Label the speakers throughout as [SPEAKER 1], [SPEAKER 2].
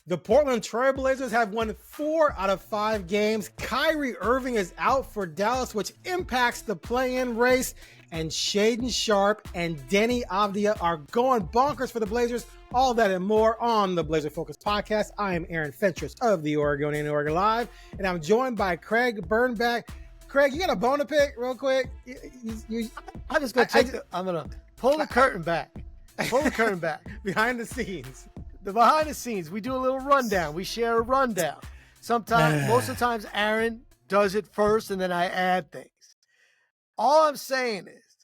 [SPEAKER 1] The Portland Trail Blazers have won 4 out of 5 games. Kyrie Irving is out for Dallas, which impacts the play-in race. And Shaedon, Sharpe, and Deni, Avdija are going bonkers for the Blazers. All that and more on the Blazer Focus podcast. I am Aaron Fentress of the Oregonian and OregonLive, and I'm joined by Craig Birnbach. Craig, you got a bone to pick real quick?
[SPEAKER 2] I'm just going to I'm going to pull the curtain back. Pull the curtain back.
[SPEAKER 1] Behind the scenes.
[SPEAKER 2] The behind the scenes, we do a little rundown. We share a rundown. Sometimes, most of the times, Aaron does it first, and then I add things. All I'm saying is,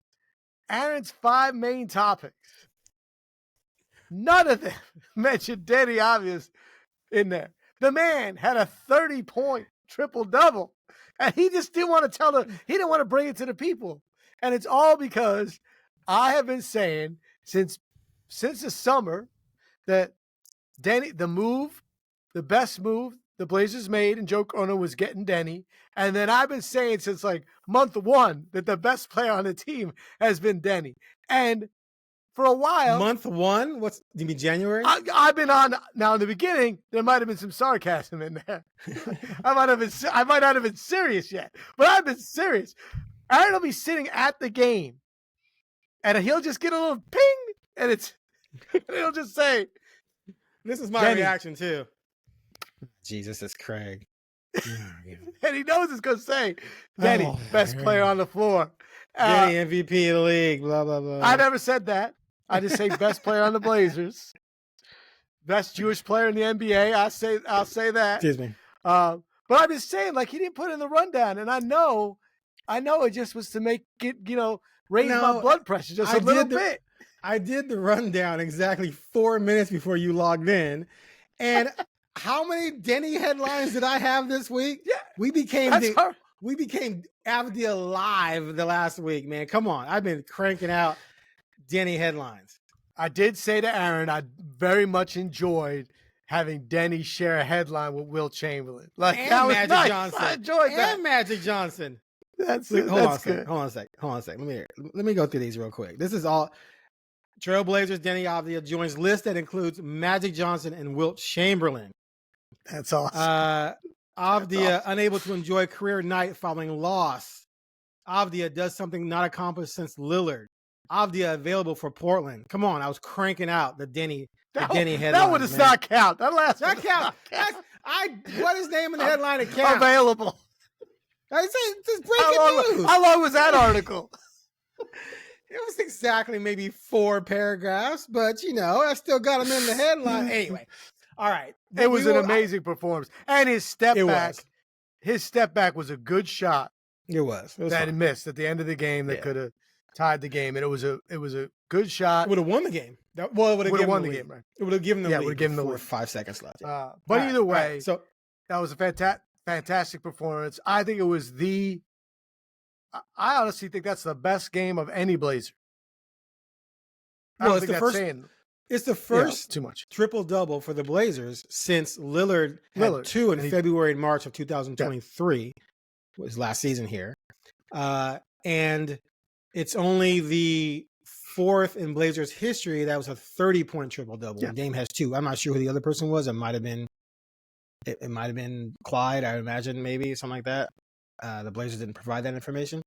[SPEAKER 2] Aaron's 5 main topics, none of them mentioned Deni obvious in there. The man had a 30-point triple-double, and he just didn't want to he didn't want to bring it to the people. And it's all because I have been saying since the summer that Deni, the best move the Blazers made and Joe Cronin was getting Deni. And then I've been saying since like month 1 that the best player on the team has been Deni. And for a while.
[SPEAKER 1] Month 1? Do you mean January?
[SPEAKER 2] I've been on now in the beginning, there might have been some sarcasm in there. I might not have been serious yet, but I've been serious. Aaron will be sitting at the game and he'll just get a little ping and he'll just say,
[SPEAKER 1] this is my reaction too. Jesus, it's Craig.
[SPEAKER 2] And he knows it's going to say, Deni, best player on the floor.
[SPEAKER 1] Deni, MVP of the league, blah, blah, blah.
[SPEAKER 2] I never said that. I just say best player on the Blazers. Best Jewish player in the NBA. I'll say that.
[SPEAKER 1] Excuse me.
[SPEAKER 2] But I'm just saying, like, he didn't put in the rundown. And I know it just was to make it, raise my blood pressure just a little bit.
[SPEAKER 1] I did the rundown exactly 4 minutes before you logged in. And how many Deni headlines did I have this week?
[SPEAKER 2] Yeah,
[SPEAKER 1] we became Avdija live the last week, man. Come on. I've been cranking out Deni headlines.
[SPEAKER 2] I did say to Aaron, I very much enjoyed having Deni share a headline with Wilt Chamberlain. Like,
[SPEAKER 1] and
[SPEAKER 2] that was
[SPEAKER 1] Magic
[SPEAKER 2] nice.
[SPEAKER 1] Johnson.
[SPEAKER 2] I enjoyed that.
[SPEAKER 1] And Magic Johnson. Hold on a second. Let me go through these real quick. This is all Trailblazers. Deni Avdija joins list that includes Magic Johnson and Wilt Chamberlain.
[SPEAKER 2] That's awesome.
[SPEAKER 1] Avdija unable to enjoy career night following loss. Avdija does something not accomplished since Lillard. Avdija available for Portland. Come on, I was cranking out the Deni headline.
[SPEAKER 2] That would not count.
[SPEAKER 1] That counts. What is name in the headline? It counts.
[SPEAKER 2] Available.
[SPEAKER 1] I say just breaking news.
[SPEAKER 2] How long was that article?
[SPEAKER 1] It was exactly maybe 4 paragraphs, but I still got him in the headline. Anyway, all right.
[SPEAKER 2] It was an amazing performance, and his step back was a good shot.
[SPEAKER 1] It was
[SPEAKER 2] that he missed at the end of the game that could have tied the game, and it was a good shot.
[SPEAKER 1] Would have won the game. It would have won the game. Right? It would have given them. Would have given them 5 seconds left.
[SPEAKER 2] But either way,
[SPEAKER 1] so
[SPEAKER 2] that was a fantastic performance. I think it was I honestly think that's the best game of any Blazer.
[SPEAKER 1] It's the first
[SPEAKER 2] too much
[SPEAKER 1] triple-double for the Blazers since Lillard had 2 in February and March of 2023, was last season here. And it's only the 4th in Blazers history that was a 30-point triple-double. Yeah. Dame has 2. I'm not sure who the other person was. It might have been Clyde, I would imagine, maybe, something like that. The Blazers didn't provide that information.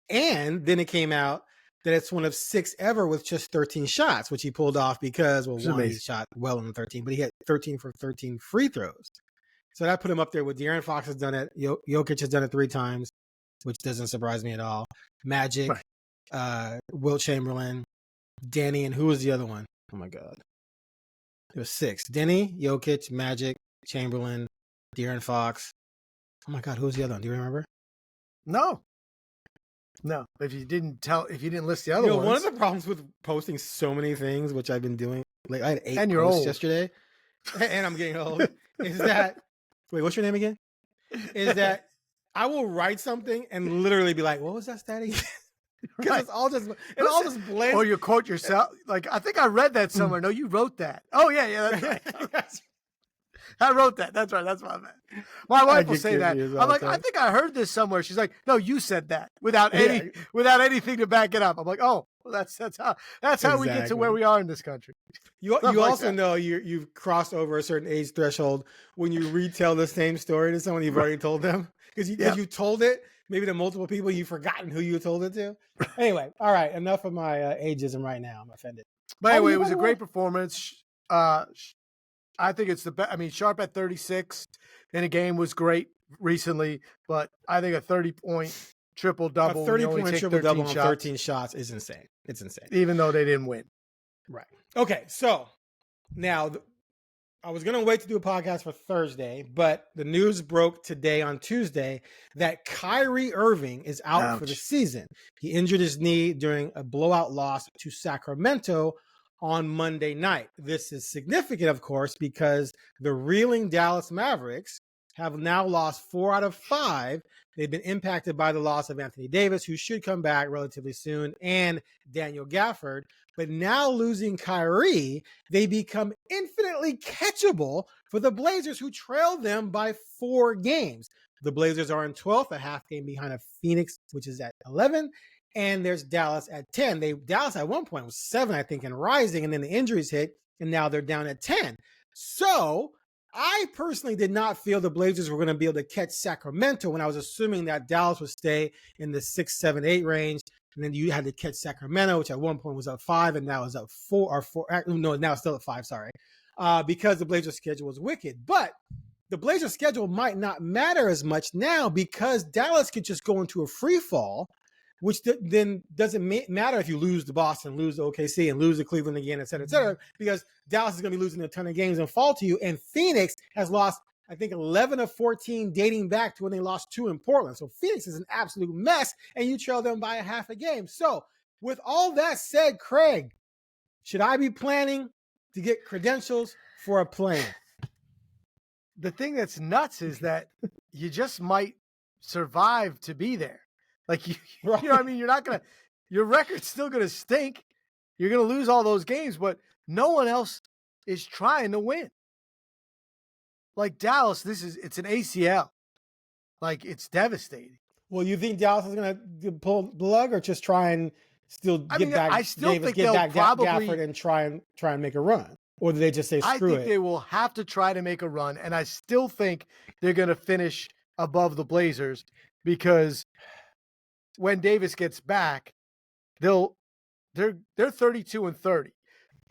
[SPEAKER 1] And then it came out that it's one of 6 ever with just 13 shots, which he pulled off because, he shot well in the 13, but he had 13 for 13 free throws. So that put him up there with De'Aaron Fox has done it. Jokic has done it 3 times, which doesn't surprise me at all. Magic, Wilt Chamberlain, Deni, and who was the other one? Oh, my God. There was 6. Deni, Jokic, Magic, Chamberlain, De'Aaron Fox. Oh, my God. Who was the other one? Do you remember?
[SPEAKER 2] No. If you didn't list the other ones.
[SPEAKER 1] One of the problems with posting so many things, which I've been doing, like I had 8
[SPEAKER 2] and
[SPEAKER 1] posts yesterday, and I'm getting old, is that, wait, what's your name again? Is that I will write something and literally be like, what was that stat again? Because it's all just blends.
[SPEAKER 2] Or you quote yourself. Like, I think I read that somewhere. No, you wrote that. Oh, yeah, that's right. I wrote that. That's right. That's what I meant. My wife will say that. I'm like, I think I heard this somewhere. She's like, no, you said that without anything to back it up. I'm like, oh, That's how we get to where we are in this country.
[SPEAKER 1] You also know you've crossed over a certain age threshold when you retell the same story to someone you've already told them, because you told it maybe to multiple people, you've forgotten who you told it to. Anyway, all right, enough of my ageism right now. I'm offended.
[SPEAKER 2] But anyway, it was a great performance. I think it's the best. I mean, Sharpe at 36 in a game was great recently, but I think a 30-point triple-double.
[SPEAKER 1] A 30-point triple-double on 13 shots is insane. It's insane.
[SPEAKER 2] Even though they didn't win.
[SPEAKER 1] Right. Okay, so now I was going to wait to do a podcast for Thursday, but the news broke today on Tuesday that Kyrie Irving is out for the season. He injured his knee during a blowout loss to Sacramento on Monday night. This is significant, of course, because the reeling Dallas Mavericks have now lost 4 out of 5. They've been impacted by the loss of Anthony Davis, who should come back relatively soon, and Daniel Gafford. But now losing Kyrie, they become infinitely catchable for the Blazers, who trail them by 4 games. The Blazers are in 12th, a half game behind of Phoenix, which is at 11. And there's Dallas at 10. Dallas at one point was 7, I think, and rising, and then the injuries hit, and now they're down at 10. So I personally did not feel the Blazers were going to be able to catch Sacramento when I was assuming that Dallas would stay in the 6, 7, 8 range. And then you had to catch Sacramento, which at one point was up 5, and now is up 4. No, now it's still at 5, sorry. Because the Blazers' schedule was wicked. But the Blazers' schedule might not matter as much now because Dallas could just go into a free fall, which then doesn't matter if you lose to Boston, lose to OKC, and lose to Cleveland again, et cetera, because Dallas is going to be losing a ton of games and fall to you. And Phoenix has lost, I think, 11 of 14 dating back to when they lost 2 in Portland. So Phoenix is an absolute mess, and you trail them by a half a game. So with all that said, Craig, should I be planning to get credentials for a plane?
[SPEAKER 2] The thing that's nuts is that you just might survive to be there. Like, you know what I mean? You're not going to – your record's still going to stink. You're going to lose all those games, but no one else is trying to win. Like Dallas, it's an ACL. Like, it's devastating.
[SPEAKER 1] Well, you think Dallas is going to pull the plug or just try and still get back
[SPEAKER 2] I still
[SPEAKER 1] Davis,
[SPEAKER 2] think
[SPEAKER 1] get
[SPEAKER 2] they'll
[SPEAKER 1] back
[SPEAKER 2] probably,
[SPEAKER 1] Gafford and try and make a run? Or do they just say, screw it?
[SPEAKER 2] I think they will have to try to make a run, and I still think they're going to finish above the Blazers because – when Davis gets back, they're 32-30,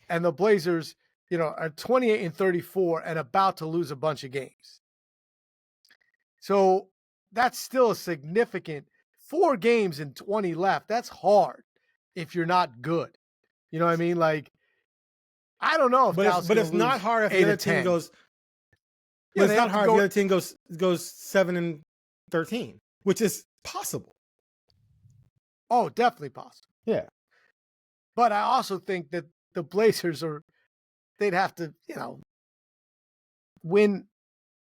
[SPEAKER 2] and the Blazers, are 28-34 and about to lose a bunch of games. So that's still a significant 4 games and 20 left. That's hard if you're not good. You know what I mean? Like, I don't know if
[SPEAKER 1] but it's not hard if the other team goes. But it's not hard if the other team goes 7-13, which is possible.
[SPEAKER 2] Oh, definitely possible.
[SPEAKER 1] Yeah.
[SPEAKER 2] But I also think that the Blazers they'd have to, win.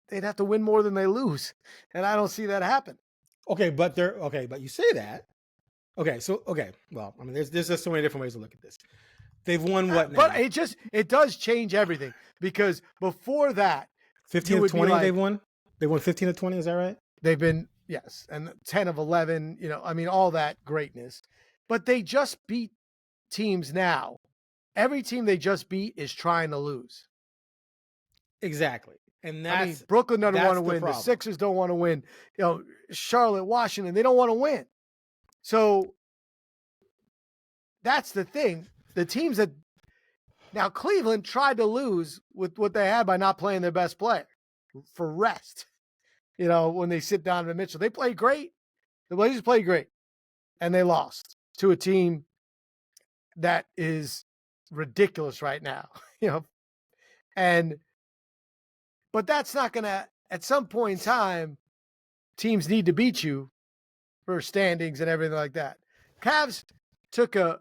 [SPEAKER 2] They'd have to win more than they lose. And I don't see that happen.
[SPEAKER 1] Okay, but you say that. Well, I mean, there's just so many different ways to look at this. They've won what now?
[SPEAKER 2] But it does change everything because before that,
[SPEAKER 1] 15 of 20 they've won? They won 15 of 20, is that right?
[SPEAKER 2] They've been, yes, and 10 of 11, all that greatness. But they just beat teams now. Every team they just beat is trying to lose.
[SPEAKER 1] Exactly. And that's
[SPEAKER 2] Brooklyn doesn't want to win. The Sixers don't want to win. Charlotte, Washington, they don't want to win. So that's the thing. The teams that now Cleveland tried to lose with what they had by not playing their best player for rest. When they sit down to Mitchell, they play great. The Blazers play great, and they lost to a team that is ridiculous right now. But that's not going to, at some point in time, teams need to beat you for standings and everything like that. Cavs took an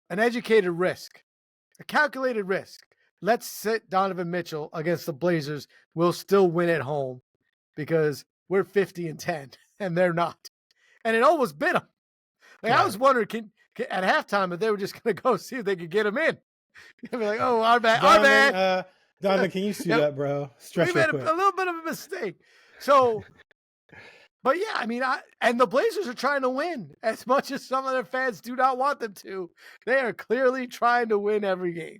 [SPEAKER 2] educated risk, a calculated risk. Let's sit Donovan Mitchell against the Blazers. We'll still win at home because we're 50-10 and they're not. And it almost bit them. Like, I was wondering at halftime if they were just going to go see if they could get him in. I'd be like, oh, our bad.
[SPEAKER 1] Donovan, can you suit up, bro? Stretch
[SPEAKER 2] we made a little bit of a mistake. So But yeah, I mean, and the Blazers are trying to win as much as some of their fans do not want them to. They are clearly trying to win every game,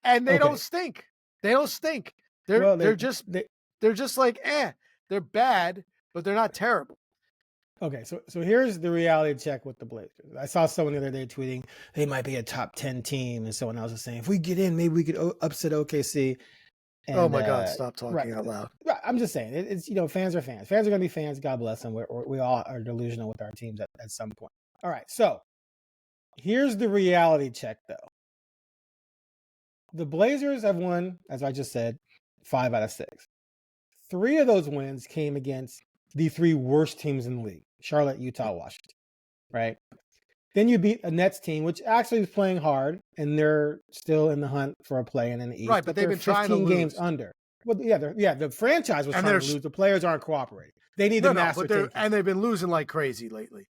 [SPEAKER 2] and they don't stink. They don't stink. They're just like they're bad, but they're not terrible.
[SPEAKER 1] Okay, so here's the reality check with the Blazers. I saw someone the other day tweeting they might be a top 10 team, and someone else was saying if we get in, maybe we could upset OKC. And,
[SPEAKER 2] oh my God! Stop talking out loud.
[SPEAKER 1] I'm just saying it's fans are fans. Fans are going to be fans. God bless them. We all are delusional with our teams at some point. All right, so here's the reality check though. The Blazers have won, as I just said, 5 out of 6. 3 of those wins came against the 3 worst teams in the league: Charlotte, Utah, Washington. Right. Then you beat a Nets team, which actually is playing hard, and they're still in the hunt for a play-in in the East.
[SPEAKER 2] Right, but they've been trying to lose.
[SPEAKER 1] 15 games under. Well, the franchise was trying to lose. The players aren't cooperating. They need to master.
[SPEAKER 2] And they've been losing like crazy lately.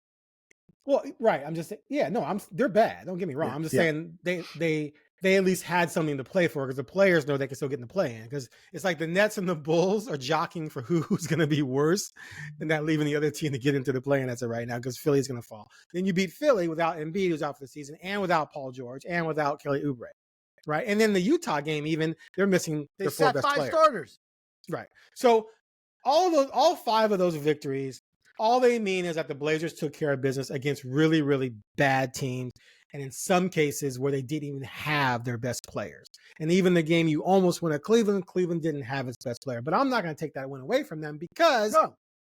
[SPEAKER 1] Well, right. I'm just saying, they're bad. Don't get me wrong. I'm just saying they at least had something to play for because the players know they can still get in the play-in. Because it's like the Nets and the Bulls are jockeying for who's going to be worse and not leaving the other team to get into the play-in as of right now because Philly's going to fall. Then you beat Philly without Embiid, who's out for the season, and without Paul George, and without Kelly Oubre. Right? And then the Utah game, even, they're missing their 4 best players. They sat 5
[SPEAKER 2] starters.
[SPEAKER 1] Right. So all 5 of those victories, all they mean is that the Blazers took care of business against really, really bad teams. And in some cases where they didn't even have their best players. And even the game you almost won at Cleveland didn't have its best player. But I'm not going to take that win away from them because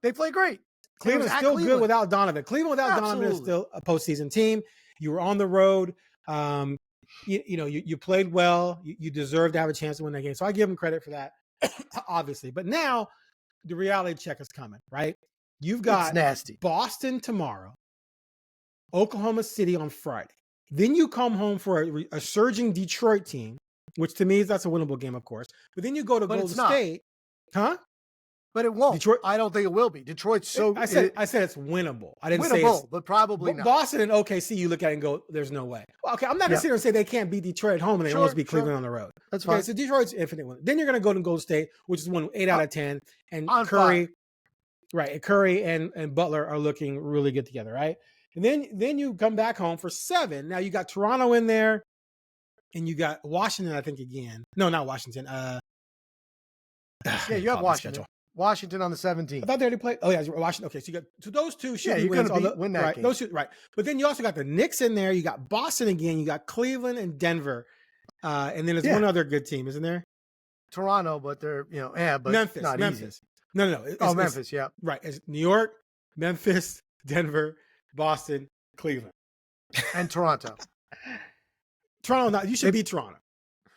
[SPEAKER 2] they play great.
[SPEAKER 1] Cleveland's still good without Donovan. Cleveland without Donovan is still a postseason team. You were on the road. You played well. You deserve to have a chance to win that game. So I give them credit for that, obviously. But now the reality check is coming, right? You've got
[SPEAKER 2] nasty.
[SPEAKER 1] Boston tomorrow, Oklahoma City on Friday. Then you come home for a surging Detroit team, which to me that's a winnable game, of course. But then you go to Golden State, huh?
[SPEAKER 2] But it won't.
[SPEAKER 1] Detroit,
[SPEAKER 2] I don't think it will be. Detroit's so.
[SPEAKER 1] I said it's winnable. I didn't say
[SPEAKER 2] winnable, but probably not.
[SPEAKER 1] Boston and OKC, you look at it and go, "There's no way." Well, okay, I'm not gonna sit here and say they can't beat Detroit at home and they almost beat Cleveland on the road.
[SPEAKER 2] That's fine.
[SPEAKER 1] So Detroit's infinite win. Then you're gonna go to Golden State, which is won 8 out of 10, and Curry, right? Curry and Butler are looking really good together, right? And then you come back home for 7. Now you got Toronto in there, and you got Washington, I think, again. No, not Washington.
[SPEAKER 2] You have Washington. Washington on the 17th.
[SPEAKER 1] I thought they already played. Oh, yeah, Washington. Okay, so you got those 2 should be wins.
[SPEAKER 2] Win that game.
[SPEAKER 1] Those 2, right. But then you also got the Knicks in there. You got Boston again. You got Cleveland and Denver. And then there's one other good team, isn't there?
[SPEAKER 2] Toronto, but they're, but
[SPEAKER 1] Memphis.
[SPEAKER 2] not
[SPEAKER 1] Memphis.
[SPEAKER 2] easy.
[SPEAKER 1] No.
[SPEAKER 2] Memphis, yeah.
[SPEAKER 1] Right. It's New York, Memphis, Denver, Boston, Cleveland,
[SPEAKER 2] and Toronto.
[SPEAKER 1] You should beat Toronto.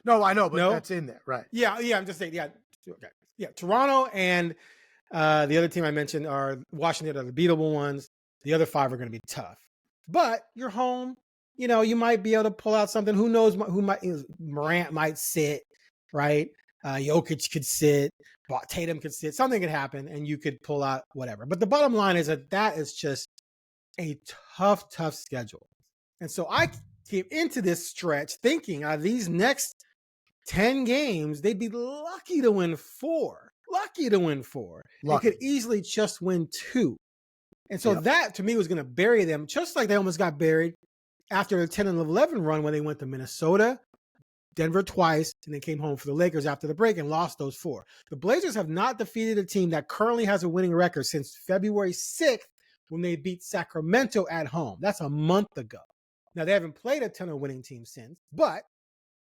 [SPEAKER 2] No, I know, but that's in there, right?
[SPEAKER 1] Yeah. I'm just saying, okay. Yeah, Toronto and the other team I mentioned are Washington are the beatable ones. The other 5 are going to be tough. But you're home. You might be able to pull out something. Who knows? Morant might sit, right? Jokic could sit. Tatum could sit. Something could happen, and you could pull out whatever. But the bottom line is that is just a tough schedule. And so I came into this stretch thinking these next 10 games, they'd be lucky to win 4. They could easily just win 2. And so that, to me, was going to bury them, just like they almost got buried after the 10-11 run when they went to Minnesota, Denver twice, and then came home for the Lakers after the break and lost those 4. The Blazers have not defeated a team that currently has a winning record since February 6th when they beat Sacramento at home. That's a month ago. Now, they haven't played a ton of winning teams since, but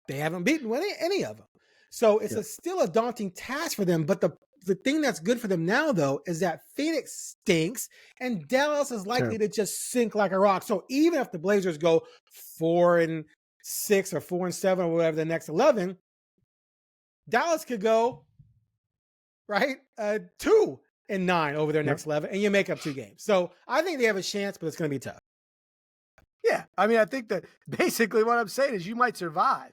[SPEAKER 1] they haven't beaten any of them. So it's still a daunting task for them. But the thing that's good for them now, though, is that Phoenix stinks and Dallas is likely to just sink like a rock. So even if the Blazers go 4-6 or 4-7 or whatever the next 11, Dallas could go, right, 2-9 over their next 11, and you make up 2 games. So I think they have a chance, but it's going to be tough.
[SPEAKER 2] Yeah. I mean, I think that basically what I'm saying is you might survive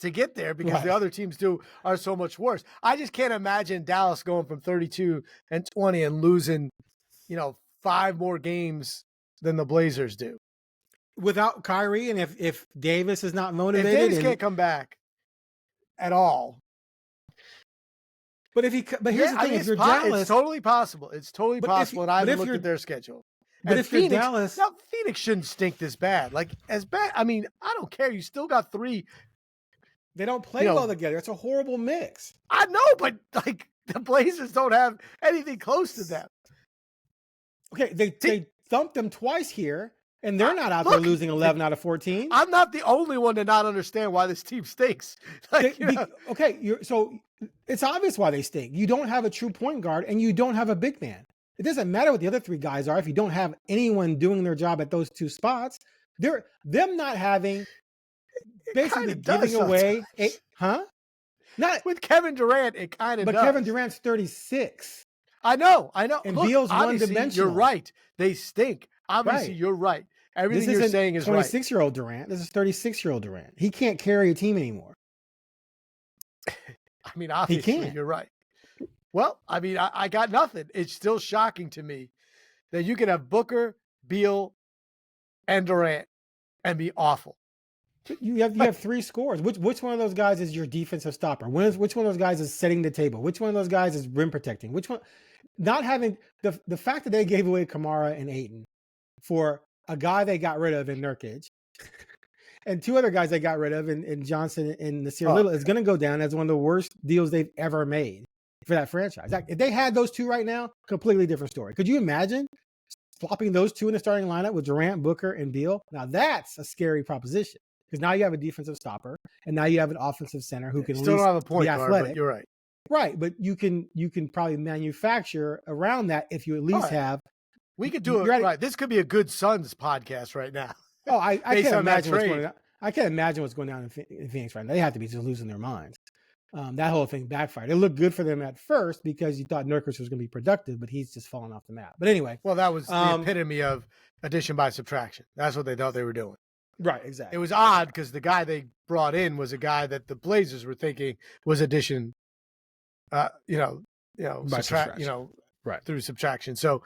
[SPEAKER 2] to get there because the other teams are so much worse. I just can't imagine Dallas going from 32-20 and losing, 5 more games than the Blazers do.
[SPEAKER 1] Without Kyrie, and if Davis is not motivated.
[SPEAKER 2] If Davis can't come back at all,
[SPEAKER 1] But here's the thing: if you're Dallas,
[SPEAKER 2] it's totally possible. It's totally possible. And I haven't looked at their schedule.
[SPEAKER 1] But if you're Dallas,
[SPEAKER 2] now Phoenix shouldn't stink this bad. Like as bad. I mean, I don't care. You still got 3.
[SPEAKER 1] They don't play well together. It's a horrible mix.
[SPEAKER 2] I know, but like the Blazers don't have anything close to them.
[SPEAKER 1] Okay, they thumped them twice here, and they're not out there losing 11 out of 14.
[SPEAKER 2] I'm not the only one to not understand why this team stinks. Like,
[SPEAKER 1] so it's obvious why they stink. You don't have a true point guard, and you don't have a big man. It doesn't matter what the other 3 guys are if you don't have anyone doing their job at those 2 spots. Them not having basically giving away not
[SPEAKER 2] with Kevin Durant, it kind of does.
[SPEAKER 1] But Kevin Durant's 36.
[SPEAKER 2] I know.
[SPEAKER 1] And Beal's one-dimensional.
[SPEAKER 2] You're right. They stink. Obviously, you're right. Everything you're saying is right.
[SPEAKER 1] 26-year-old Durant. This is 36-year-old Durant. He can't carry a team anymore.
[SPEAKER 2] I mean, obviously, you're right. Well, I mean, I got nothing. It's still shocking to me that you can have Booker, Beal, and Durant and be awful.
[SPEAKER 1] You have 3 scores. Which one of those guys is your defensive stopper? Which one of those guys is setting the table? Which one of those guys is rim protecting? Which one? Not having the fact that they gave away Kamara and Ayton for a guy they got rid of in Nurkic and 2 other guys they got rid of in Johnson and Nasir Little is going to go down as one of the worst deals they've ever made for that franchise. Like, if they had those 2 right now, completely different story. Could you imagine flopping those 2 in the starting lineup with Durant, Booker, and Beal? Now that's a scary proposition. Because now you have a defensive stopper, and now you have an offensive center who can
[SPEAKER 2] still don't have a point guard, but you're right.
[SPEAKER 1] Right, but you can probably manufacture around that if you at least have.
[SPEAKER 2] We could do it right. This could be a good Suns podcast right now.
[SPEAKER 1] Oh, I can't imagine what's going on. I can't imagine what's going on in Phoenix right now. They have to be just losing their minds. That whole thing backfired. It looked good for them at first because you thought Nurkic was going to be productive, but he's just falling off the map. But anyway,
[SPEAKER 2] well, that was the epitome of addition by subtraction. That's what they thought they were doing.
[SPEAKER 1] Right, exactly.
[SPEAKER 2] It was odd because the guy they brought in was a guy that the Blazers were thinking was addition, through subtraction. So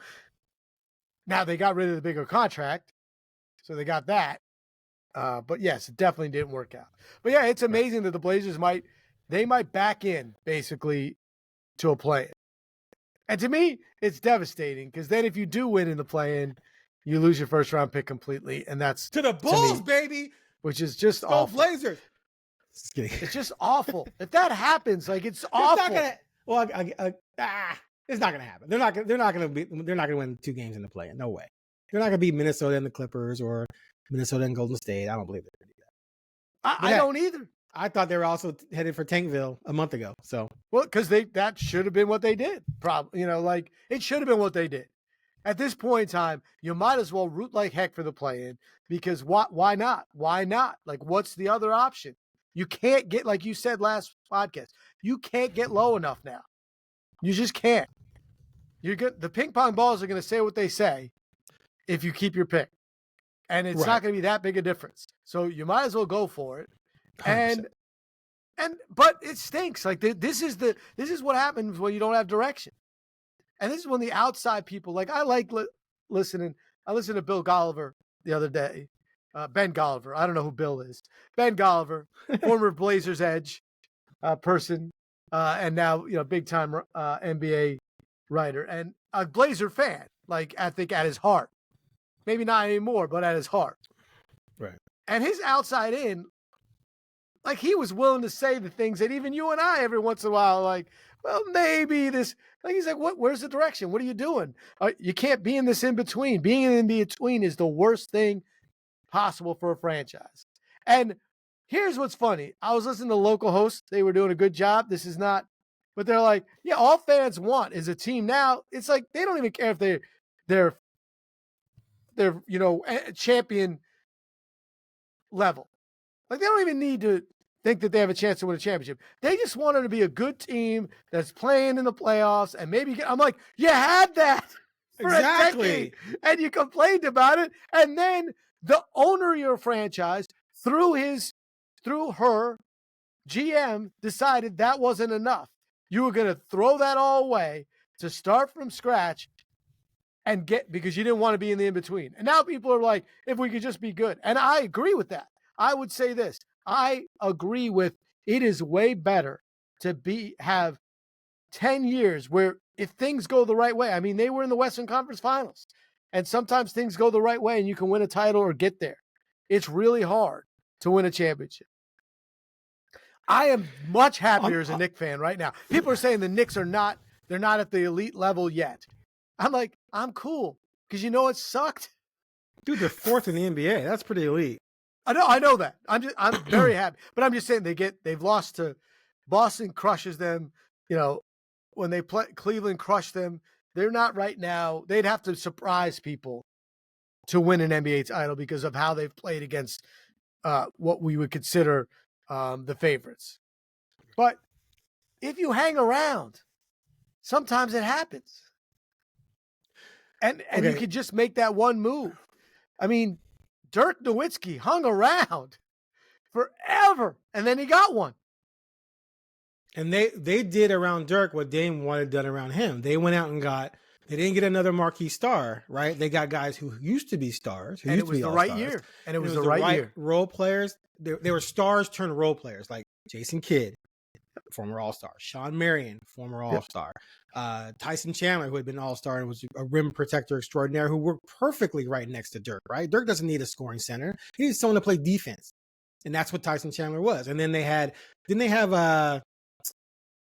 [SPEAKER 2] now they got rid of the bigger contract, so they got that. But yes, it definitely didn't work out. But yeah, it's amazing that the Blazers might back in basically to a play-in. And to me, it's devastating because then if you do win in the play-in, you lose your first round pick completely, and that's
[SPEAKER 1] to the Bulls, baby,
[SPEAKER 2] which is just awful.
[SPEAKER 1] Blazers.
[SPEAKER 2] Just kidding. It's just awful. If that happens, like it's awful.
[SPEAKER 1] It's not gonna happen. They're not gonna win 2 games in the play. No way. They're not gonna beat Minnesota and the Clippers or Minnesota and Golden State. I don't believe they're gonna do
[SPEAKER 2] that. I don't either.
[SPEAKER 1] I thought they were also headed for Tankville a month ago. So
[SPEAKER 2] because that should have been what they did. Probably, it should have been what they did. At this point in time, you might as well root like heck for the play-in because why not? Why not? Like, what's the other option? You can't get, like you said last podcast, you can't get low enough now. You just can't. The ping pong balls are going to say what they say if you keep your pick. And it's not going to be that big a difference. So you might as well go for it. 100%. But it stinks. Like this is what happens when you don't have direction. And this is when the outside people, like I like listening. I listened to Bill Golliver the other day. Ben Golliver. I don't know who Bill is. Ben Golliver, former Blazers edge person, and now big time NBA writer and a Blazer fan. Like I think at his heart, maybe not anymore, but at his heart.
[SPEAKER 1] Right.
[SPEAKER 2] And his outside in, like he was willing to say the things that even you and I every once in a while, like, well, maybe this. Like he's like, what? Where's the direction? What are you doing? You can't be in this in between. Being in between is the worst thing possible for a franchise. And here's what's funny. I was listening to local hosts. They were doing a good job. This is not, but they're like, yeah, all fans want is a team now. It's like they don't even care if they're champion level. Like they don't even need to think that they have a chance to win a championship. They just wanted to be a good team that's playing in the playoffs and maybe I'm like, you had that for a decade and you complained about it. And then the owner of your franchise through her GM decided that wasn't enough. You were going to throw that all away to start from scratch and because you didn't want to be in the in-between. And now people are like, if we could just be good. And I agree with that. I would say this. I agree with it is way better to have 10 years where if things go the right way, I mean, they were in the Western Conference Finals, and sometimes things go the right way and you can win a title or get there. It's really hard to win a championship. I am much happier as a Knicks fan right now. People are saying the Knicks they're not at the elite level yet. I'm like, I'm cool because you know it sucked.
[SPEAKER 1] Dude, they're fourth in the NBA. That's pretty elite.
[SPEAKER 2] I know that. I'm very happy, but I'm just saying they've lost to Boston. Crushes them. You know, when they play Cleveland, crushed them. They're not right now. They'd have to surprise people to win an NBA title because of how they've played against what we would consider the favorites. But if you hang around, sometimes it happens, and you can just make that one move. I mean, Dirk Nowitzki hung around forever, and then he got one.
[SPEAKER 1] And they did around Dirk what Dame wanted done around him. They went out and they didn't get another marquee star, right? They got guys who used to be stars.
[SPEAKER 2] And it was the right year. And it was the right year.
[SPEAKER 1] Role players. They were stars turned role players, like Jason Kidd, former All-Star. Sean Marion, former All-Star. Tyson Chandler, who had been All-Star and was a rim protector extraordinaire, who worked perfectly right next to Dirk, right? Dirk doesn't need a scoring center. He needs someone to play defense. And that's what Tyson Chandler was. And then didn't they have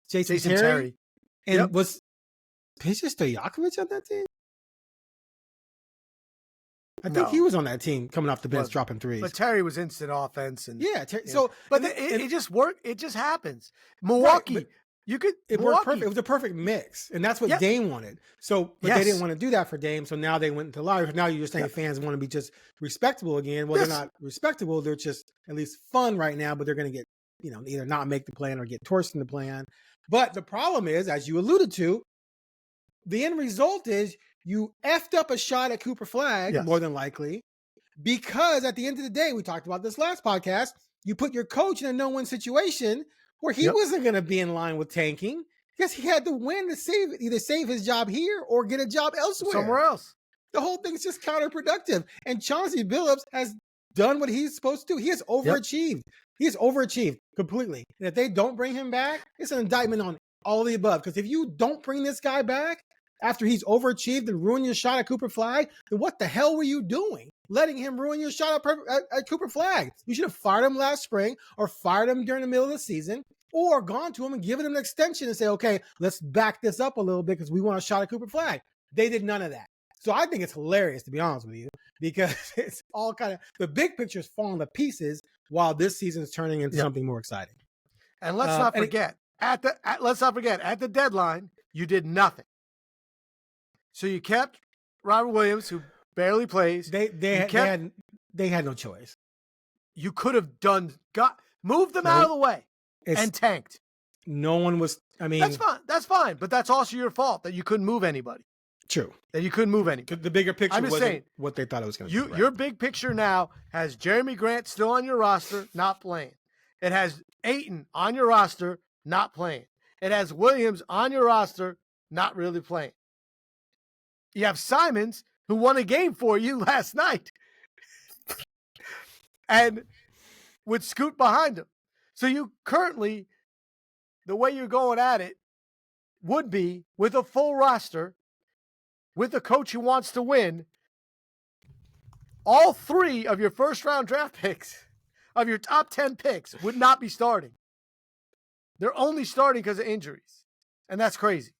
[SPEAKER 1] Jason Terry? And was Peja Stojakovic on that team? I think he was on that team coming off the bench, dropping threes.
[SPEAKER 2] But Terry was instant offense. And
[SPEAKER 1] So,
[SPEAKER 2] but it just worked. It just happens. Milwaukee,
[SPEAKER 1] right,
[SPEAKER 2] it
[SPEAKER 1] worked perfect. It was a perfect mix, and that's what Dame wanted. So, but they didn't want to do that for Dame. So now they went into lottery. Now you're just saying fans want to be just respectable again. Well, they're not respectable. They're just at least fun right now. But they're going to get either not make the plan or get torched in the plan. But the problem is, as you alluded to, the end result is you effed up a shot at Cooper Flagg, more than likely, because at the end of the day, we talked about this last podcast, you put your coach in a no-win situation where he wasn't going to be in line with tanking because he had to win to either save his job here or get a job elsewhere.
[SPEAKER 2] Somewhere else.
[SPEAKER 1] The whole thing's just counterproductive. And Chauncey Billups has done what he's supposed to do. He has overachieved. He has overachieved completely. And if they don't bring him back, it's an indictment on all of the above. Because if you don't bring this guy back after he's overachieved and ruined your shot at Cooper Flagg, then what the hell were you doing? Letting him ruin your shot at Cooper Flagg. You should have fired him last spring or fired him during the middle of the season or gone to him and given him an extension and say, okay, let's back this up a little bit because we want a shot at Cooper Flagg. They did none of that. So I think it's hilarious, to be honest with you, because it's all the big picture is falling to pieces while this season is turning into something more exciting.
[SPEAKER 2] And let's not forget, at the deadline, you did nothing. So you kept Robert Williams, who barely plays.
[SPEAKER 1] They had no choice.
[SPEAKER 2] You could have moved them out of the way and tanked.
[SPEAKER 1] No one was. I mean,
[SPEAKER 2] that's fine. But that's also your fault that you couldn't move anybody.
[SPEAKER 1] True.
[SPEAKER 2] That you couldn't move anybody.
[SPEAKER 1] The bigger picture wasn't what they thought it was going to be.
[SPEAKER 2] Your big picture now has Jeremy Grant still on your roster, not playing. It has Ayton on your roster, not playing. It has Williams on your roster, not really playing. You have Simons, who won a game for you last night, and would scoot behind him. So you currently, the way you're going at it would be with a full roster, with a coach who wants to win, all three of your first-round draft picks, of your top 10 picks, would not be starting. They're only starting because of injuries, and that's crazy.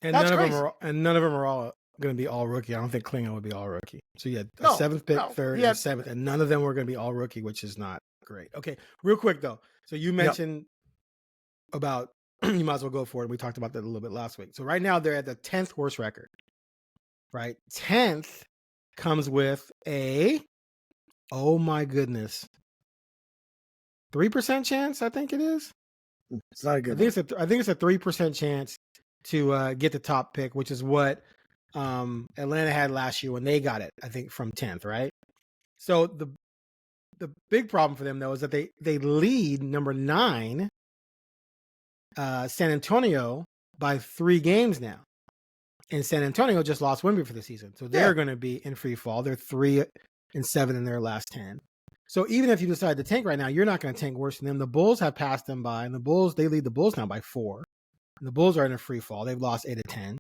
[SPEAKER 1] And none of them are all going to be all rookie. I don't think Klingon would be all rookie. So you had a seventh pick, third, and seventh, and none of them were going to be all rookie, which is not great. Okay, real quick though. So you mentioned about you might as well go for it. We talked about that a little bit last week. So right now they're at the 10th worst record. Right, 10th comes with oh my goodness, 3% chance. I think it is.
[SPEAKER 2] It's not good.
[SPEAKER 1] I think it's a 3% chance to get the top pick, which is what Atlanta had last year when they got it. I think from 10th, right? So the big problem for them though is that they lead number 9, San Antonio, by 3 games now. And San Antonio just lost Wemby for the season. So they're going to be in free fall. They're 3-7 in their last 10. So even if you decide to tank right now, you're not going to tank worse than them. The Bulls have passed them by, and the Bulls, they lead the Bulls now by 4. And the Bulls are in a free fall. They've lost 8 of 10.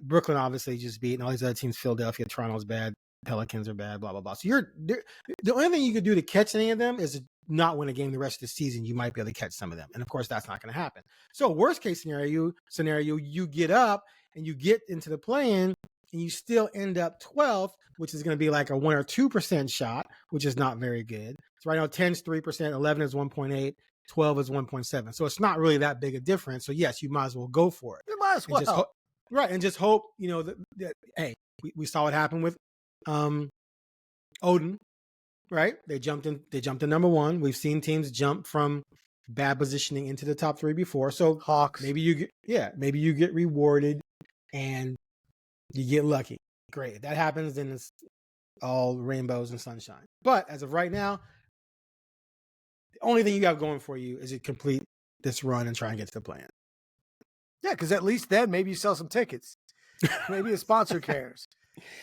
[SPEAKER 1] Brooklyn obviously just beat, and all these other teams. Philadelphia, Toronto's bad. Pelicans are bad. Blah blah blah. So the only thing you could do to catch any of them is not win a game the rest of the season. You might be able to catch some of them, and of course that's not going to happen. So worst case scenario, you get up and you get into the play-in, and you still end up 12th, which is going to be like a 1 or 2% shot, which is not very good. So right now 10 is 3%, 11 is 1.8. 12 is 1.7. So it's not really that big a difference. So yes, you might as well go for it.
[SPEAKER 2] You might as well.
[SPEAKER 1] And just hope, that hey, we saw what happened with Odin, right? They jumped to number 1. We've seen teams jump from bad positioning into the top 3 before. So
[SPEAKER 2] Hawks.
[SPEAKER 1] Maybe you get rewarded and you get lucky. Great. If that happens, then it's all rainbows and sunshine. But as of right now, the only thing you have going for you is to complete this run and try and get to the play-in.
[SPEAKER 2] Yeah, because at least then maybe you sell some tickets. Maybe a sponsor cares.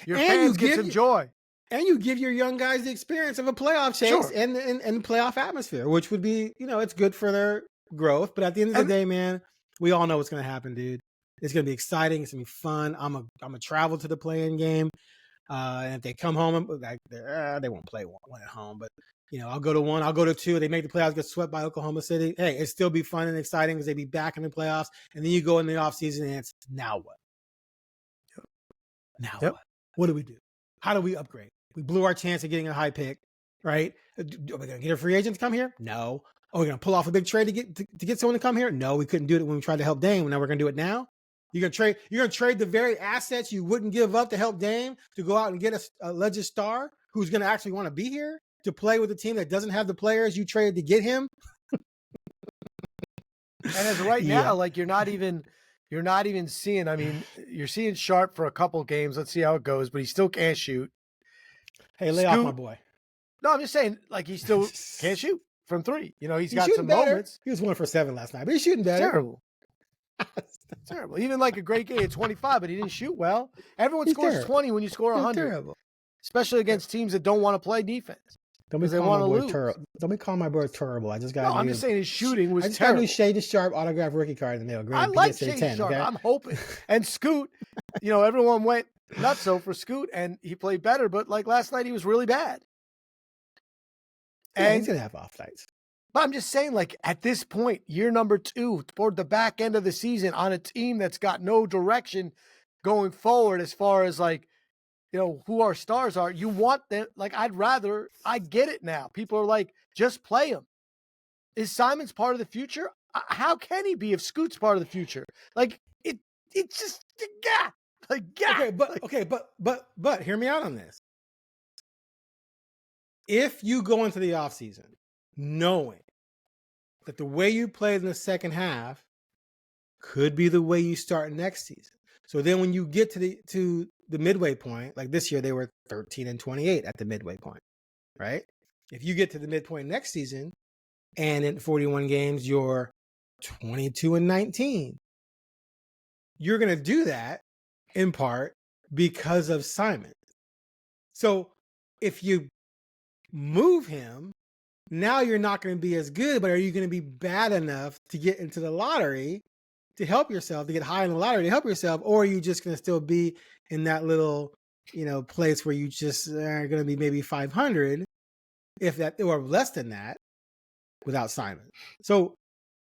[SPEAKER 2] Your fans get some joy.
[SPEAKER 1] And you give your young guys the experience of a playoff chase and playoff atmosphere, which would be, it's good for their growth. But at the end of the day, man, we all know what's going to happen, dude. It's going to be exciting. It's going to be fun. I'm a travel to the play-in game. And if they come home, they won't play one at home. But, I'll go to 1. I'll go to 2. They make the playoffs, get swept by Oklahoma City. Hey, it'll still be fun and exciting because they be back in the playoffs. And then you go in the offseason and it's, now what? What? What do we do? How do we upgrade? We blew our chance of getting a high pick, right? Are we going to get a free agent to come here? No. Are we going to pull off a big trade to get someone to come here? No, we couldn't do it when we tried to help Dame. Now we're going to do it now. You're going to trade the very assets you wouldn't give up to help Dame to go out and get a legend star who's going to actually want to be here to play with a team that doesn't have the players you traded to get him.
[SPEAKER 2] And as right now, like you're not even seeing. I mean, you're seeing Sharpe for a couple games. Let's see how it goes, but he still can't shoot.
[SPEAKER 1] Hey, lay off my boy.
[SPEAKER 2] No, I'm just saying, like he still can't shoot from 3. He's got some
[SPEAKER 1] better.
[SPEAKER 2] Moments.
[SPEAKER 1] He was 1 for 7 last night, but he's shooting better.
[SPEAKER 2] Terrible. Terrible. Even like a great game at 25, but he didn't shoot well. Everyone scores 20 when you score 100.
[SPEAKER 1] Terrible.
[SPEAKER 2] Especially against teams that don't want to play defense.
[SPEAKER 1] Don't be calling my boy terrible. I just got.
[SPEAKER 2] No, I'm just saying his shooting was
[SPEAKER 1] terrible.
[SPEAKER 2] terrible.
[SPEAKER 1] I just got a new Shaedon Sharpe autograph rookie card in the mail. Great.
[SPEAKER 2] I like Shaedon Sharpe. Okay? I'm hoping. And Scoot, everyone went nuts for Scoot, and he played better. But like last night, he was really bad.
[SPEAKER 1] And he's gonna have off nights.
[SPEAKER 2] But I'm just saying, like at this point, year number 2, toward the back end of the season, on a team that's got no direction going forward, as far as like. Who our stars are. You want them. Like, I get it now. People are like, just play him. Is Simons part of the future? How can he be if Scoot's part of the future? Like, it's just,
[SPEAKER 1] But hear me out on this. If you go into the offseason knowing that the way you played in the second half could be the way you start next season. So then when you get to the midway point, like this year, they were 13-28 at the midway point, right? If you get to the midpoint next season and in 41 games, you're 22-19, you're going to do that in part because of Simon. So if you move him, now you're not going to be as good, but are you going to be bad enough to get into the lottery to help yourself, to get high in the lottery to help yourself, or are you just going to still be in that little, place where you just are going to be maybe 500, if that, or less than that, without Simon? So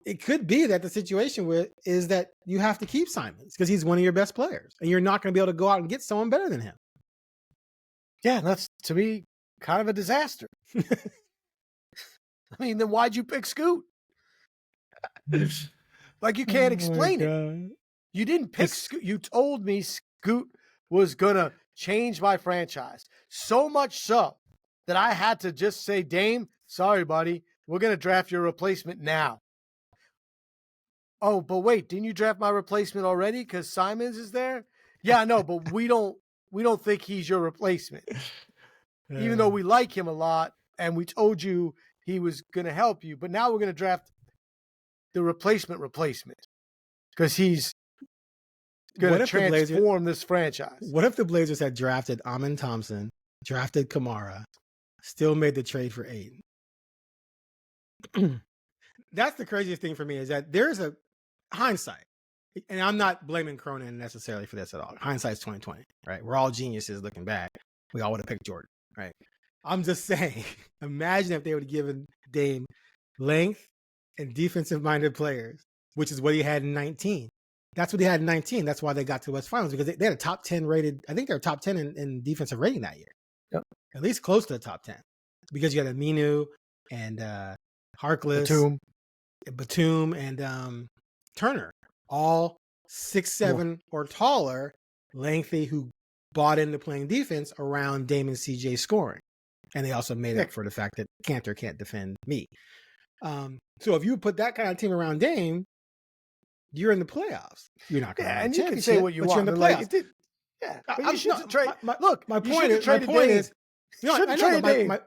[SPEAKER 1] it could be that the situation is that you have to keep Simons because he's one of your best players, and you're not going to be able to go out and get someone better than him.
[SPEAKER 2] Yeah, that's to me kind of a disaster. I mean, then why'd you pick Scoot? Like, you can't explain it. You didn't pick Scoot. You told me Scoot was going to change my franchise. So much so that I had to just say, Dame, sorry, buddy, we're going to draft your replacement now. Oh, but wait, didn't you draft my replacement already because Simons is there? Yeah, no, but we don't think he's your replacement. Even though we like him a lot and we told you he was going to help you, but now we're going to draft the replacement because he's going to transform this franchise.
[SPEAKER 1] What if the Blazers had drafted Amin Thompson, drafted Kamara, still made the trade for Aiden? That's the craziest thing for me is that hindsight, and I'm not blaming Cronin necessarily for this at all. Hindsight's 2020, right? We're all geniuses looking back. We all would have picked Jordan, right? I'm just saying, imagine if they would have given Dame length and defensive-minded players, which is what he had in 19. That's what he had in 19. That's why they got to the West Finals, because they had a top 10 rated. I think they were top 10 in defensive rating that year.
[SPEAKER 2] Yep.
[SPEAKER 1] At least close to the top 10, because you had Aminu and Harkless, Batum and Turner, all 6'7" or taller, lengthy, who bought into playing defense around Dame and CJ scoring. And they also made up for the fact that Cantor can't defend me. So if you put that kind of team around Dame, you're in the playoffs. You're not going to win
[SPEAKER 2] and
[SPEAKER 1] a
[SPEAKER 2] you can say what you want.
[SPEAKER 1] You're in the playoffs.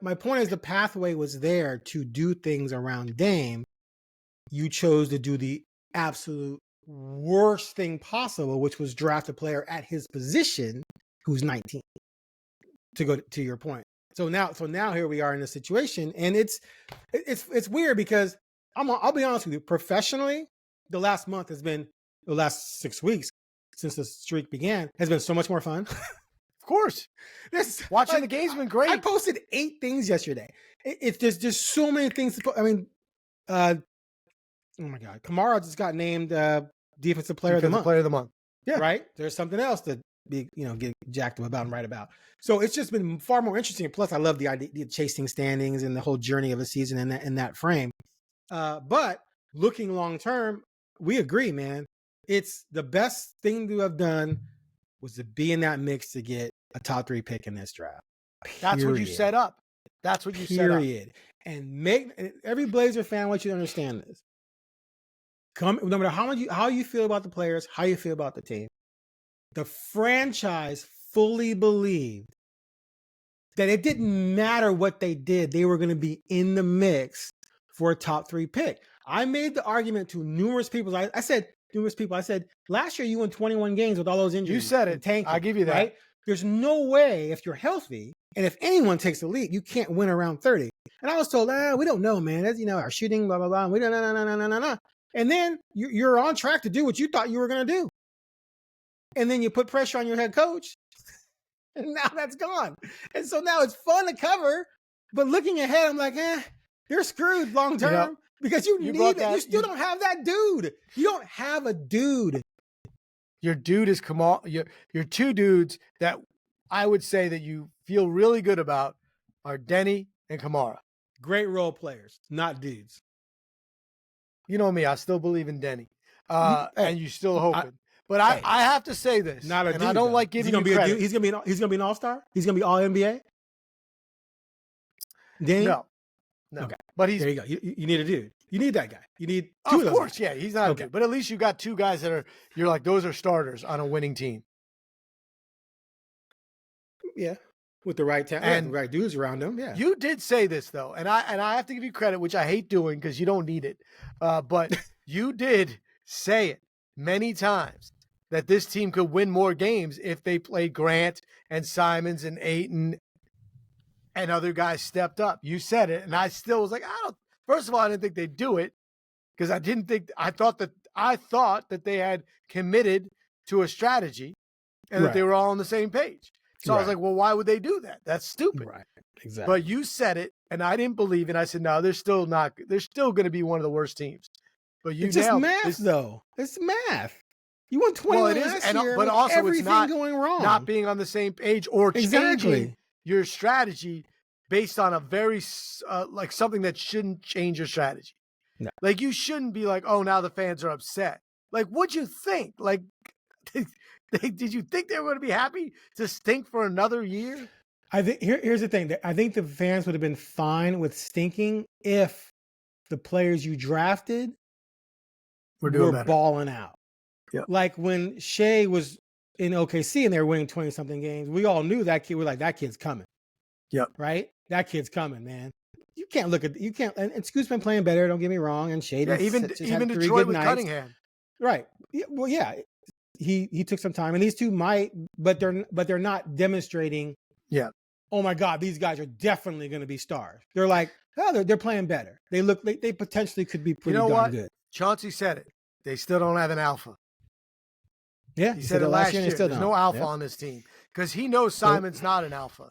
[SPEAKER 1] My point is the pathway was there to do things around Dame. You chose to do the absolute worst thing possible, which was draft a player at his position who's 19. To go to your point. So now here we are in a situation, and it's weird because I'll be honest with you. Professionally, the last 6 weeks since the streak began has been so much more fun.
[SPEAKER 2] Of course, watching the game's been great.
[SPEAKER 1] I posted 8 things yesterday. There's just so many things to put. I mean, oh my God, Kamara just got named defensive player of the month. Yeah, right. There's something else to be get jacked up about and write about. So it's just been far more interesting. Plus, I love the idea of chasing standings and the whole journey of a season in that frame. But looking long term, we agree, man. It's the best thing to have done was to be in that mix to get a top 3 pick in this draft. Period.
[SPEAKER 2] That's what you set up. That's what you set up.
[SPEAKER 1] And every Blazer fan wants you to understand this. No matter how you feel about the players, how you feel about the team, the franchise fully believed that it didn't matter what they did. They were going to be in the mix for a top 3 pick. I made the argument to numerous people. I said, last year you won 21 games with all those injuries.
[SPEAKER 2] You said it.
[SPEAKER 1] Tanking,
[SPEAKER 2] I'll give you that.
[SPEAKER 1] Right? There's no way, if you're healthy, and if anyone takes the lead, you can't win around 30. And I was told, we don't know, man. As our shooting, blah, blah, blah. We don't, no. And then you're on track to do what you thought you were going to do. And then you put pressure on your head coach, and now that's gone. And so now it's fun to cover, but looking ahead, I'm like, you're screwed long term because you still don't have that dude. You don't have a dude.
[SPEAKER 2] Your dude is Kamal. Your 2 dudes that I would say that you feel really good about are Deni and Kamara.
[SPEAKER 1] Great role players, not dudes.
[SPEAKER 2] You know me, I still believe in Deni. And you still hoping. But I have to say this,
[SPEAKER 1] not a dude,
[SPEAKER 2] I don't like giving you credit.
[SPEAKER 1] He's gonna be an all-star. He's gonna be all NBA. Deni?
[SPEAKER 2] No.
[SPEAKER 1] Okay,
[SPEAKER 2] but he's
[SPEAKER 1] there. You go. You need a dude. You need that guy. You need 2 of those.
[SPEAKER 2] Of course, guys. Yeah. He's not a dude, but at least you got 2 guys that you're like those are starters on a winning team.
[SPEAKER 1] Yeah, with the right talent and the right dudes around them. Yeah.
[SPEAKER 2] You did say this though, and I have to give you credit, which I hate doing because you don't need it. But you did say it many times that this team could win more games if they played Grant and Simons and Ayton and other guys stepped up. You said it, and I still was like, first of all, I didn't think they'd do it because I thought that they had committed to a strategy and that they were all on the same page. So I was like, well, why would they do that? That's stupid.
[SPEAKER 1] Right. Exactly.
[SPEAKER 2] But you said it, and I didn't believe it. I said, no, they're still going to be one of the worst teams. But
[SPEAKER 1] it's just math, though. It's math. You won 21 last year, but also it's not going wrong.
[SPEAKER 2] Not being on the same page or changing your strategy based on a very like something that shouldn't change your strategy. No. Like you shouldn't be like, oh, now the fans are upset. Like, what'd you think? Like, did you think they were going to be happy to stink for another year?
[SPEAKER 1] I think here's the thing. I think the fans would have been fine with stinking if the players you drafted were balling out.
[SPEAKER 2] Yep.
[SPEAKER 1] Like when Shea was in OKC and they were winning 20-something games, we all knew that kid. We're like, that kid's coming.
[SPEAKER 2] Yep.
[SPEAKER 1] Right? That kid's coming, man. You can't and Scoot's been playing better, don't get me wrong, and Shaedon
[SPEAKER 2] even Detroit with nights. Cunningham.
[SPEAKER 1] Right. Well, yeah. He took some time, and these 2 might, but they're not demonstrating.
[SPEAKER 2] Yeah.
[SPEAKER 1] Oh my God, these guys are definitely going to be stars. They're like, they're playing better. They potentially could be pretty darn good.
[SPEAKER 2] Chauncey said it. they still don't have an alpha.
[SPEAKER 1] Yeah,
[SPEAKER 2] he said it last year. There's no alpha
[SPEAKER 1] yep.
[SPEAKER 2] on this team because he knows Simon's not an alpha.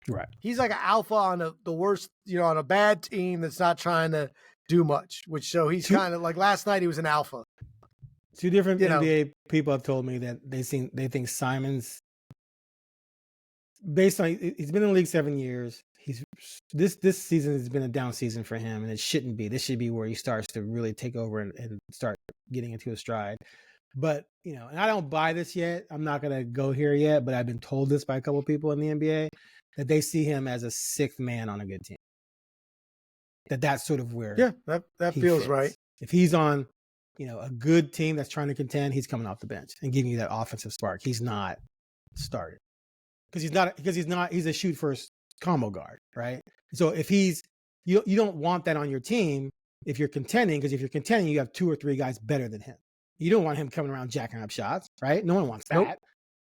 [SPEAKER 1] Right.
[SPEAKER 2] He's like an alpha on the worst, on a bad team that's not trying to do much. So he's kind of like last night he was an alpha.
[SPEAKER 1] Two different NBA people have told me that they think Simon's, based on he's been in the league 7 years. This season has been a down season for him, and it shouldn't be. This should be where he starts to really take over and start getting into a stride. But and I don't buy this yet. I'm not gonna go here yet, but I've been told this by a couple of people in the NBA that they see him as a sixth man on a good team. That's sort of where
[SPEAKER 2] that feels
[SPEAKER 1] fits. Right. If he's on a good team that's trying to contend, he's coming off the bench and giving you that offensive spark. He's not started because he's a shoot first combo guard, right? So if you don't want that on your team if you're contending, because if you're contending, you have 2 or 3 guys better than him. You don't want him coming around jacking up shots, right? No one wants that.
[SPEAKER 2] Nope.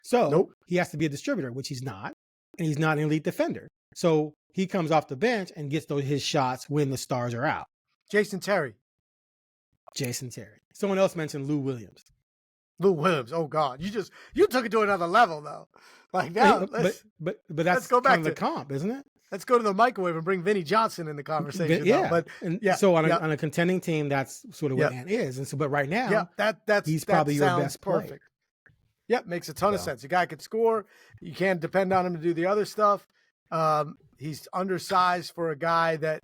[SPEAKER 1] So he has to be a distributor, which he's not, and he's not an elite defender. So he comes off the bench and gets his shots when the stars are out.
[SPEAKER 2] Jason Terry.
[SPEAKER 1] Someone else mentioned Lou Williams.
[SPEAKER 2] Oh God, you took it to another level though. Like now,
[SPEAKER 1] but that's go back to the comp, isn't it?
[SPEAKER 2] Let's go to the microwave and bring Vinny Johnson in the conversation.
[SPEAKER 1] So on a contending team, that's sort of what Ant is. And so, but right now, he's probably your best player.
[SPEAKER 2] Perfect. Yep, makes a ton of sense. The guy could score. You can't depend on him to do the other stuff. He's undersized for a guy that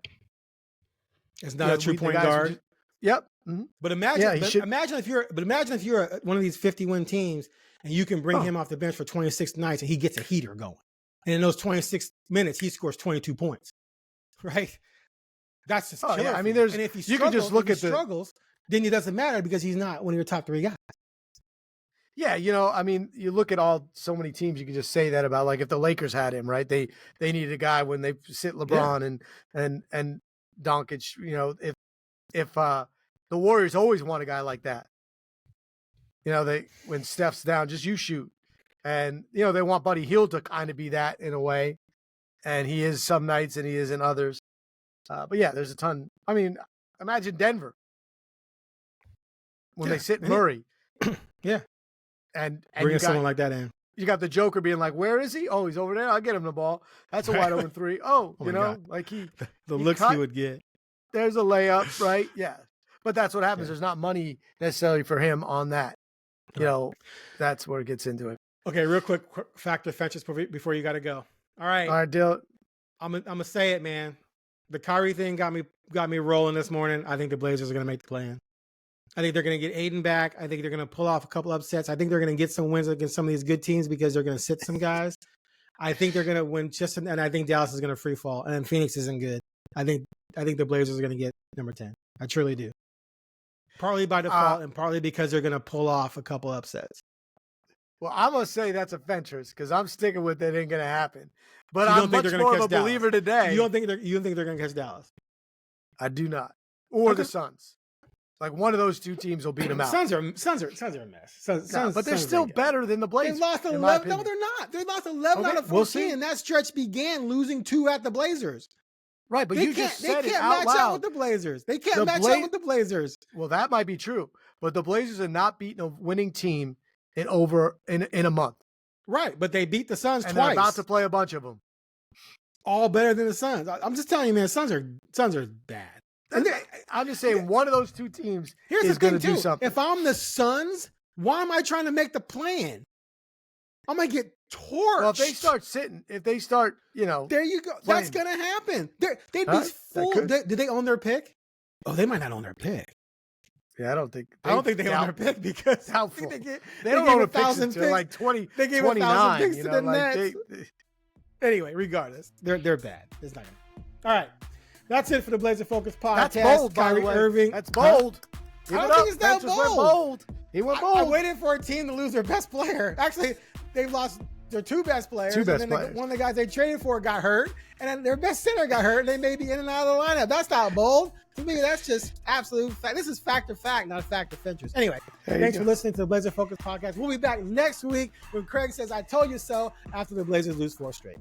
[SPEAKER 1] is not a true point guard.
[SPEAKER 2] Yep. Mm-hmm.
[SPEAKER 1] But imagine if you're one of these 50-win teams and you can bring him off the bench for 26 nights and he gets a heater going. And in those 26 minutes, he scores 22 points. Right? That's just killer.
[SPEAKER 2] I mean,
[SPEAKER 1] and if you can just look at the struggles, then it doesn't matter because he's not one of your top 3 guys.
[SPEAKER 2] Yeah, I mean, you look at so many teams, you can just say that about, like, if the Lakers had him, right? They needed a guy when they sit LeBron and Doncic. If the Warriors always want a guy like that. When Steph's down, just you shoot. And, they want Buddy Hield to kind of be that in a way. And he is some nights and he is in others. But yeah, there's a ton. I mean, imagine Denver when they sit Murray.
[SPEAKER 1] Yeah.
[SPEAKER 2] And
[SPEAKER 1] bring someone like that in.
[SPEAKER 2] You got the Joker being like, where is he? Oh, he's over there. I'll get him the ball. That's a wide open 3. Oh, like the
[SPEAKER 1] looks he would get.
[SPEAKER 2] There's a layup, right? Yeah. But that's what happens. There's not money necessarily for him on that. That's where it gets into it.
[SPEAKER 1] Okay, real quick factor Fentress before you got to go. All right,
[SPEAKER 2] Dill.
[SPEAKER 1] I'm gonna say it, man. The Kyrie thing got me rolling this morning. I think the Blazers are gonna make the play-in. I think they're gonna get Aiden back. I think they're gonna pull off a couple upsets. I think they're gonna get some wins against some of these good teams because they're gonna sit some guys. I think they're gonna win and I think Dallas is gonna free fall. And then Phoenix isn't good. I think the Blazers are gonna get number 10. I truly do. Partly by default and partly because they're gonna pull off a couple upsets.
[SPEAKER 2] Well, I'm going to say that's a Fentress because I'm sticking with it ain't going to happen. But I'm much more of a believer today.
[SPEAKER 1] You don't think they're going to catch Dallas?
[SPEAKER 2] I do not. Or the Suns. Like one of those 2 teams will beat them out.
[SPEAKER 1] Suns are a mess.
[SPEAKER 2] But they're still better than the Blazers.
[SPEAKER 1] They lost 11. No, they're not. They lost 11 out of 14, and that stretch began losing 2 at the Blazers.
[SPEAKER 2] Right, but just said it out loud.
[SPEAKER 1] They can't match out with the Blazers. They can't match out with the Blazers.
[SPEAKER 2] Well, that might be true. But the Blazers are not beating a winning team in a month.
[SPEAKER 1] Right, but they beat the Suns
[SPEAKER 2] twice.
[SPEAKER 1] They're
[SPEAKER 2] about to play a bunch of them.
[SPEAKER 1] All better than the Suns. I'm just telling you, man, Suns are bad.
[SPEAKER 2] I'm just saying one of those 2 teams is going to do something.
[SPEAKER 1] If I'm the Suns, why am I trying to make the plan? I'm going to get torched.
[SPEAKER 2] Well, if they start,
[SPEAKER 1] there you go. Playing. That's going to happen. They'd be full. Did they own their pick? Oh, they might not own their pick.
[SPEAKER 2] Yeah, I don't think they
[SPEAKER 1] own their pick because
[SPEAKER 2] doubtful.
[SPEAKER 1] They
[SPEAKER 2] don't own a pick until like 20.
[SPEAKER 1] They gave 1,000 picks to the Nets. Anyway, regardless, they're bad. It's not gonna. All right, that's it for the Blazer Focus podcast.
[SPEAKER 2] That's bold,
[SPEAKER 1] Kyrie
[SPEAKER 2] by the way.
[SPEAKER 1] Irving.
[SPEAKER 2] That's bold.
[SPEAKER 1] I don't think it's that bold.
[SPEAKER 2] He went bold.
[SPEAKER 1] I waited for a team to lose their best player. Actually, they lost their 2 best players. One of the guys they traded for got hurt, and then their best center got hurt, and they may be in and out of the lineup. That's not bold. To me, that's just absolute fact. This is fact, not a fact of Fentress. Anyway, thanks for listening to the Blazer Focus podcast. We'll be back next week when Craig says, I told you so, after the Blazers lose 4 straight.